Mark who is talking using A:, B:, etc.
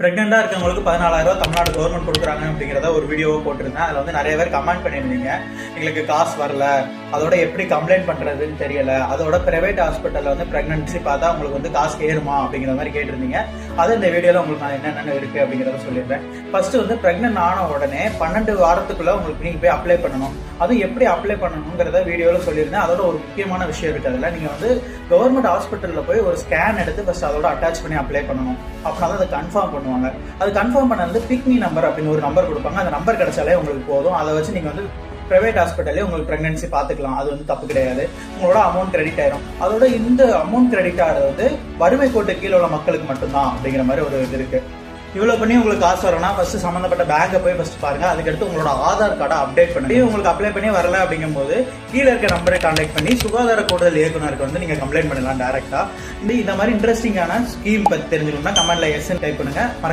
A: பிரெக்னெண்டா இருக்கவங்களுக்கு 14,000 தமிழ்நாடு கவர்மெண்ட் கொடுக்குறாங்க அப்படிங்கிறத ஒரு வீடியோவை போட்டிருந்தேன். அதில் வந்து நிறைய பேர் கமெண்ட் பண்ணியிருந்தீங்க, எங்களுக்கு காசு வரல, அதோட எப்படி கம்ப்ளைண்ட் பண்ணுறதுன்னு தெரியல, அதோட பிரைவேட் ஹாஸ்பிட்டலில் வந்து ப்ரெக்னன்சி பார்த்தா உங்களுக்கு வந்து காசு ஏறுமா அப்படிங்கிற மாதிரி கேட்டிருந்தீங்க. அது இந்த வீடியோவில் உங்களுக்கு நான் என்னென்ன இருக்குது அப்படிங்கிறத சொல்லிடுறேன். ஃபர்ஸ்ட் வந்து ப்ரெக்னென்ட் ஆன உடனே 12 வாரத்துக்குள்ளே உங்களுக்கு நீங்கள் போய் அப்ளை பண்ணணும். அதுவும் எப்படி அப்ளை பண்ணணுங்கிறத வீடியோவில் சொல்லியிருந்தேன். அதோட ஒரு முக்கியமான விஷயம் இருக்குது. அதில் நீங்கள் வந்து கவர்மெண்ட் ஹாஸ்பிட்டலில் போய் ஒரு ஸ்கேன் எடுத்து ஃபர்ஸ்ட் அதோட அட்டாச் பண்ணி அப்ளை பண்ணணும். அப்படின்னா தான் அதை கன்ஃபார்ம் பண்ணுவாங்க. அது கன்ஃபார்ம் பண்ண வந்து பிக்மி நம்பர் அப்படின்னு ஒரு நம்பர் கொடுப்பாங்க. அந்த நம்பர் கிடைச்சாலே உங்களுக்கு போதும். அதை வச்சு நீங்கள் வந்து பிரைவேட் ஹாஸ்பிட்டல்லே உங்களுக்கு ப்ரெக்னன்சி பார்த்துக்கலாம். அது வந்து தப்பு கிடையாது. உங்களோட அமௌண்ட் கிரெடிட் ஆயிரும். அதோட இந்த அமௌண்ட் கிரெடிட் ஆகிறது வந்து வறுமை கோட்டு கீழே உள்ள மக்களுக்கு மட்டும்தான் அப்படிங்கிற மாதிரி ஒரு இது இருக்கு. இவ்வளோ பண்ணி உங்களுக்கு காசு வரணும்னா ஃபர்ஸ்ட் சம்மந்தப்பட்ட பேங்கை போய் ஃபர்ஸ்ட் பாருங்க. அதுக்கடுத்து உங்களோட ஆதார் கார்டை அப்டேட் பண்ணுங்க. உங்களுக்கு அப்ளை பண்ணி வரல அப்படிங்கும்போது கீழே இருக்க நம்பரை கான்டாக்ட் பண்ணி சுகாதார கூடுதல் இயக்குனருக்கு வந்து நீங்கள் கம்ப்ளைண்ட் பண்ணலாம் டேரெக்டாக. இந்த மாதிரி இன்ட்ரெஸ்டிங்கான ஸ்கீம் பற்றி தெரிஞ்சுக்கணும்னா கமெண்ட்ல எஸ்ன்னு டைப் பண்ணுங்க.